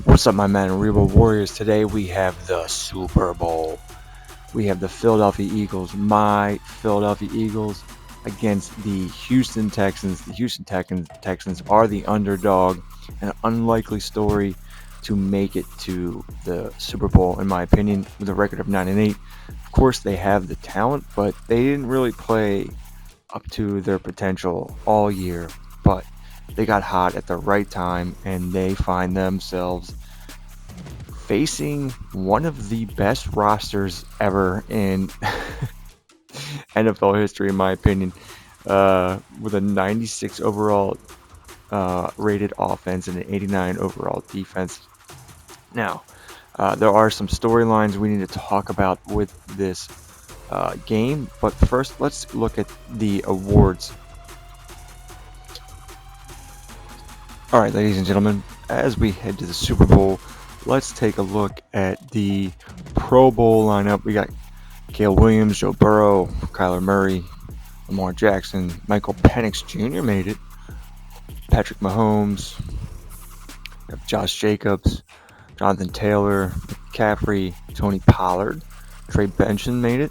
What's up, my man? Rebel Warriors. Today we have the Super Bowl. We have the Philadelphia Eagles, my Philadelphia Eagles, against the Houston Texans. The Texans are the underdog, an unlikely story to make it to the Super Bowl, in my opinion, with a record of 9-8. Of course, they have the talent, but they didn't really play up to their potential all year. But they got hot at the right time, and they find themselves facing one of the best rosters ever in NFL history, in my opinion, with a 96 overall rated offense and an 89 overall defense. Now, there are some storylines we need to talk about with this game, but first, let's look at the awards. All right, ladies and gentlemen, as we head to the Super Bowl, let's take a look at the Pro Bowl lineup. We got Caleb Williams, Joe Burrow, Kyler Murray, Lamar Jackson, Michael Penix Jr. made it, Patrick Mahomes, Josh Jacobs, Jonathan Taylor, McCaffrey, Tony Pollard, Trey Benson made it,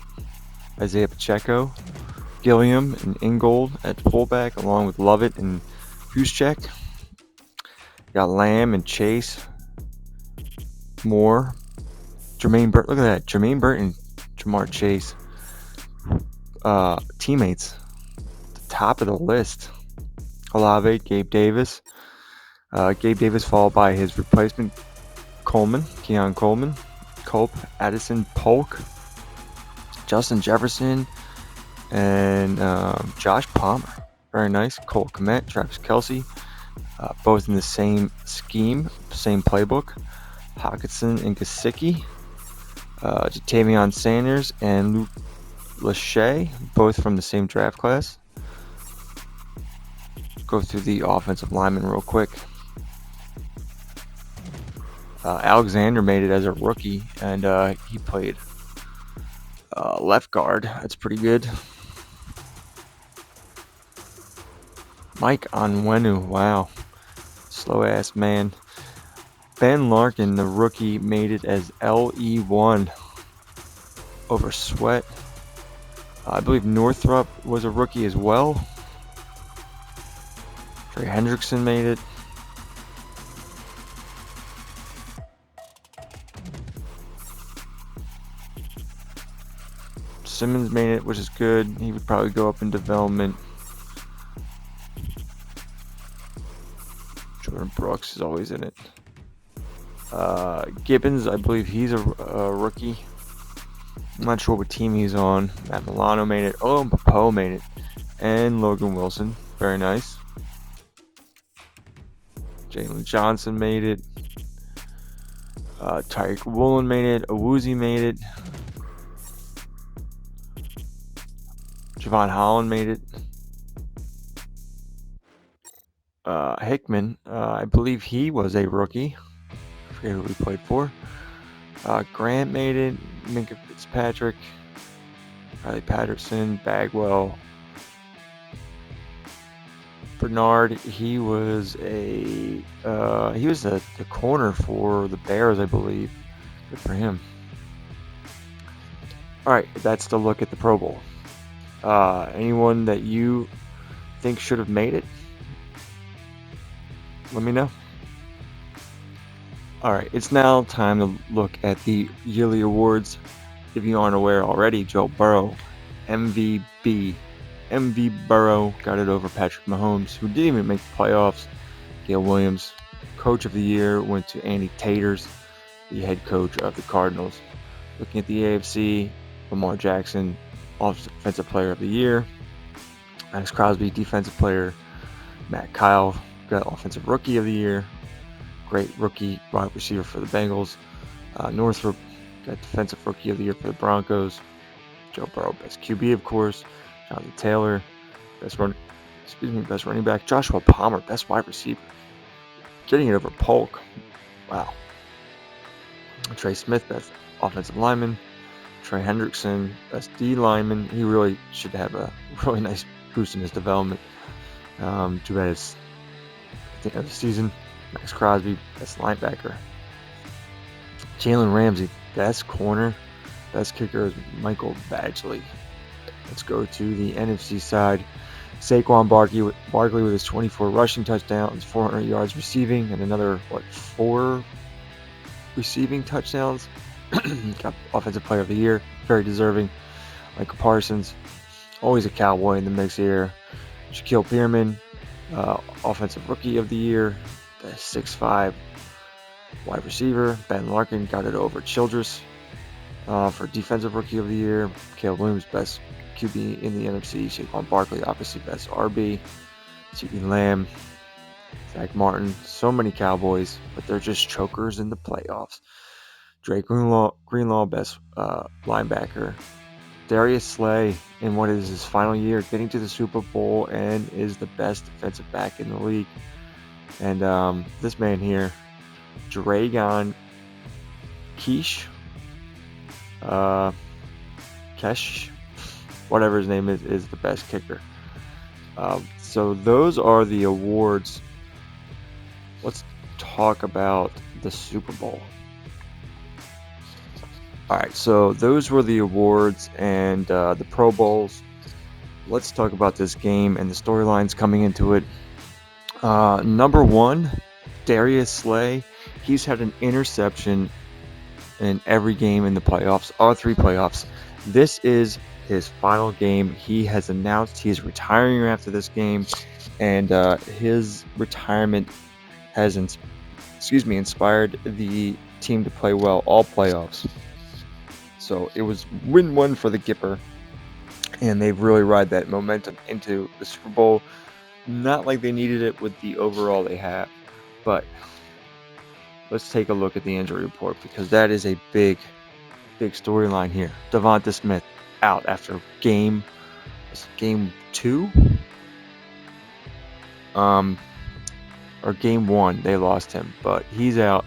Isaiah Pacheco, Gilliam and Ingold at fullback, along with Lovett and Juszczyk. Got Lamb and Chase, Moore, Jermaine Burton. Look at that, Jermaine Burton, Jamar Chase, teammates, the top of the list. Olave, Gabe Davis. Gabe Davis followed by his replacement, Keon Coleman, Culp, Addison Polk, Justin Jefferson, and Josh Palmer. Very nice. Cole Kmet, Travis Kelce, both in the same scheme, same playbook. Hawkinson and Gesicki, Jatavion Sanders and Luke Lachey, both from the same draft class. Go through the offensive linemen real quick. Alexander made it as a rookie, and he played left guard. That's pretty good. Mike Onwenu, wow, slow ass man. Ben Larkin, the rookie, made it as LE1 over Sweat. I believe Northrup was a rookie as well. Trey Hendrickson made it. Simmons made it, which is good. He would probably go up in development. Jordan Brooks is always in it. Gibbons, I believe he's a rookie. I'm not sure what team he's on. Matt Milano made it. Oh, and Poe made it. And Logan Wilson. Very nice. Jalen Johnson made it. Tyreek Woolen made it. Awuzie made it. Javon Holland made it. Hickman, I believe he was a rookie. I forget who he played for. Grant made it. Minka Fitzpatrick, Riley Patterson, Bagwell, Bernard. He was the corner for the Bears, I believe. Good for him. All right, that's the look at the Pro Bowl. Anyone that you think should have made it? Let me know. All right, it's now time to look at the yearly awards. If you aren't aware already, Joe Burrow, MVP. MV Burrow got it over Patrick Mahomes, who didn't even make the playoffs. Gail Williams, Coach of the Year, went to Andy Taters, the head coach of the Cardinals. Looking at the AFC, Lamar Jackson, Offensive Player of the Year. Max Crosby, Defensive Player. Matt Kyle got Offensive Rookie of the Year. Great rookie wide receiver for the Bengals. Northrop got Defensive Rookie of the Year for the Broncos. Joe Burrow, best QB, of course. Jonathan Taylor, best running back. Joshua Palmer, best wide receiver. Getting it over Polk. Wow. Trey Smith, best offensive lineman. Trey Hendrickson, best D lineman. He really should have a really nice boost in his development. Too bad it's at the end of the season. Max Crosby, best linebacker. Jalen Ramsey, best corner. Best kicker is Michael Badgley. Let's go to the NFC side. Saquon Barkley with his 24 rushing touchdowns, 400 yards receiving, and another, 4 receiving touchdowns. Got Offensive Player of the Year, very deserving. Michael Parsons, always a Cowboy in the mix here. Shaquille Pearman, Offensive Rookie of the Year, the 6'5" wide receiver. Ben Larkin got it over Childress for Defensive Rookie of the Year. Caleb Williams, best QB in the NFC. Saquon Barkley, obviously best RB. CeeDee Lamb, Zach Martin, so many Cowboys, but they're just chokers in the playoffs. Drake Greenlaw, best linebacker. Darius Slay, in what is his final year, getting to the Super Bowl and is the best defensive back in the league. And this man here, Dragon Kesh, whatever his name is the best kicker. So those are the awards. Let's talk about the Super Bowl. All right, so those were the awards and the Pro Bowls. Let's talk about this game and the storylines coming into it. Number 1, Darius Slay. He's had an interception in every game in the playoffs, all 3 playoffs. This is his final game. He has announced he's retiring after this game, and his retirement has inspired the team to play well all playoffs. So it was win-1 for the Gipper, and they've really ride that momentum into the Super Bowl. Not like they needed it with the overall they have, but let's take a look at the injury report, because that is a big storyline here. Devonta Smith out after game 2, or game 1. They lost him, but he's out.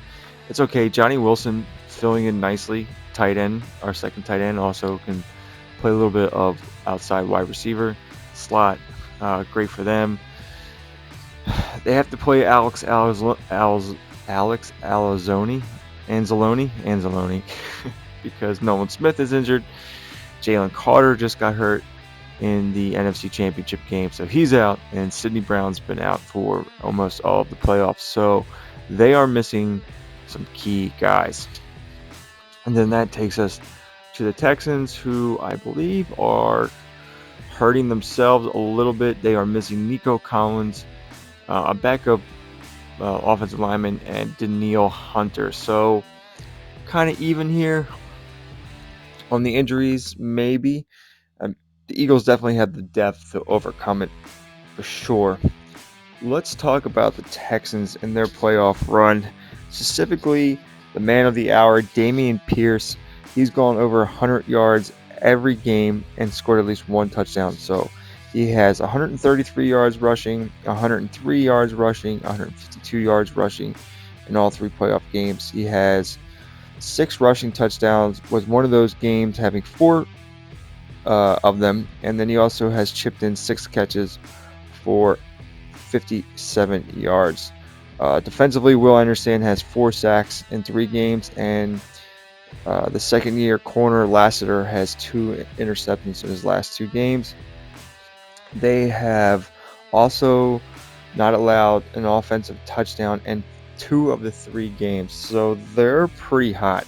It's okay. Johnny Wilson filling in nicely. Tight end, our second tight end, also can play a little bit of outside wide receiver slot. Great for them. They have to play Alex Anzalone because Nolan Smith is injured. Jalen Carter just got hurt in the NFC Championship game, so he's out, and Sidney Brown's been out for almost all of the playoffs. So they are missing some key guys. And then that takes us to the Texans, who I believe are hurting themselves a little bit. They are missing Nico Collins, a backup offensive lineman, and Danielle Hunter. So kind of even here on the injuries, maybe. The Eagles definitely have the depth to overcome it for sure. Let's talk about the Texans and their playoff run. Specifically, the man of the hour, Dameon Pierce. He's gone over 100 yards every game and scored at least 1 touchdown. So he has 133 yards rushing, 103 yards rushing, 152 yards rushing in all 3 playoff games. He has 6 rushing touchdowns, was one of those games having 4 of them. And then he also has chipped in 6 catches for 57 yards. Defensively, Will Anderson has 4 sacks in 3 games, and the second-year corner Lassiter has 2 interceptions in his last 2 games. They have also not allowed an offensive touchdown in 2 of the 3 games, so they're pretty hot.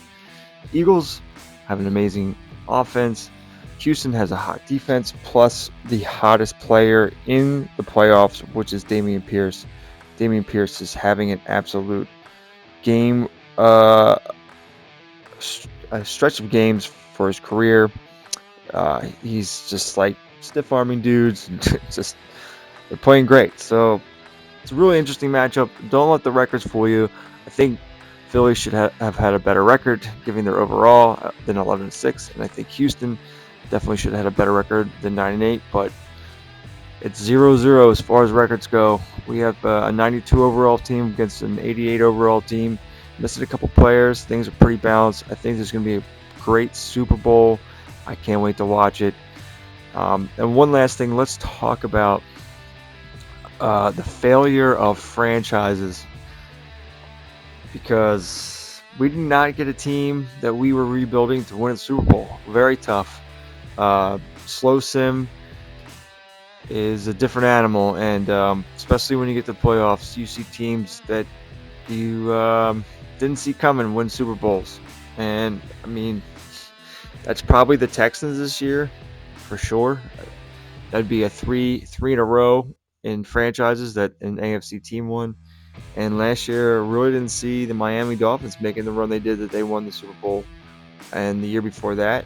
Eagles have an amazing offense. Houston has a hot defense, plus the hottest player in the playoffs, which is Dameon Pierce. Dameon Pierce is having an absolute game, a stretch of games for his career. He's just like stiff-arming dudes. Just they're playing great. So it's a really interesting matchup. Don't let the records fool you. I think Philly should have had a better record, given their overall than 11-6, and I think Houston definitely should have had a better record than 9-8. But it's 0-0 as far as records go. We have a 92 overall team against an 88 overall team. Missing a couple players. Things are pretty balanced. I think there's going to be a great Super Bowl. I can't wait to watch it. And one last thing, let's talk about the failure of franchises, because we did not get a team that we were rebuilding to win the Super Bowl. Very tough. Slow sim is a different animal, and especially when you get to playoffs, you see teams that you didn't see coming win Super Bowls. And I mean, that's probably the Texans this year for sure. That'd be a three in a row in franchises that an AFC team won. And last year, I really didn't see the Miami Dolphins making the run they did that they won the Super Bowl. And the year before that,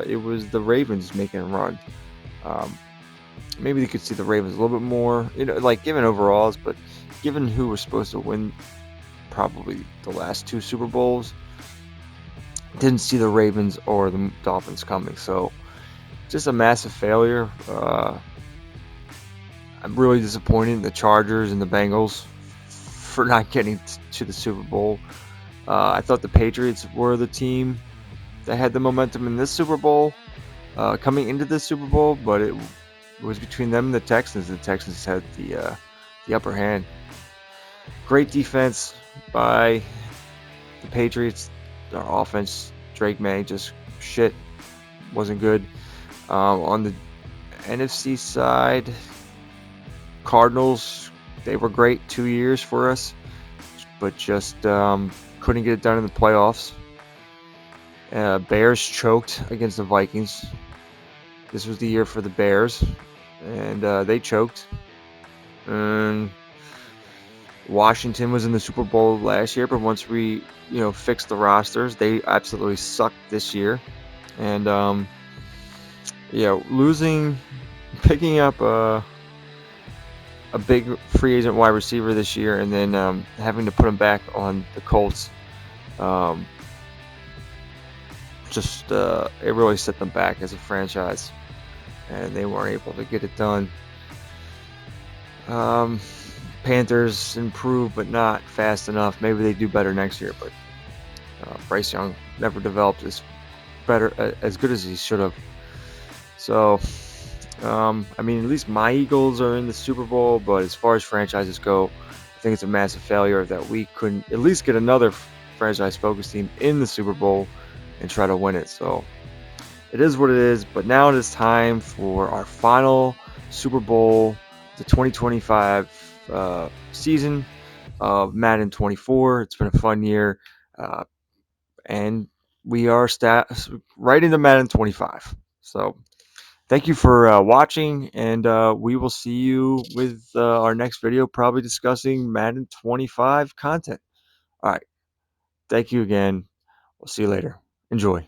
it was the Ravens making a run. Um, Maybe they could see the Ravens a little bit more, like given overalls, but given who was supposed to win probably the last two Super Bowls, didn't see the Ravens or the Dolphins coming. So just a massive failure. I'm really disappointed in the Chargers and the Bengals for not getting to the Super Bowl. I thought the Patriots were the team that had the momentum in this Super Bowl, coming into this Super Bowl, but it was between them and the Texans. The Texans had the upper hand. Great defense by the Patriots. Our offense, Drake May, just shit, wasn't good. On the NFC side, Cardinals, they were great 2 years for us, but just couldn't get it done in the playoffs. Bears choked against the Vikings. This was the year for the Bears, and they choked. And Washington was in the Super Bowl last year, but once we, fixed the rosters, they absolutely sucked this year. And picking up a big free agent wide receiver this year, and then having to put him back on the Colts, it really set them back as a franchise, and they weren't able to get it done. Panthers improved, but not fast enough. Maybe they do better next year, but Bryce Young never developed as good as he should have. So, at least my Eagles are in the Super Bowl, but as far as franchises go, I think it's a massive failure that we couldn't at least get another franchise-focused team in the Super Bowl and try to win it. So, it is what it is, but now it is time for our final Super Bowl, the 2025 season of Madden 24. It's been a fun year, and we are right into Madden 25. So thank you for watching, and we will see you with our next video, probably discussing Madden 25 content. All right. Thank you again. We'll see you later. Enjoy.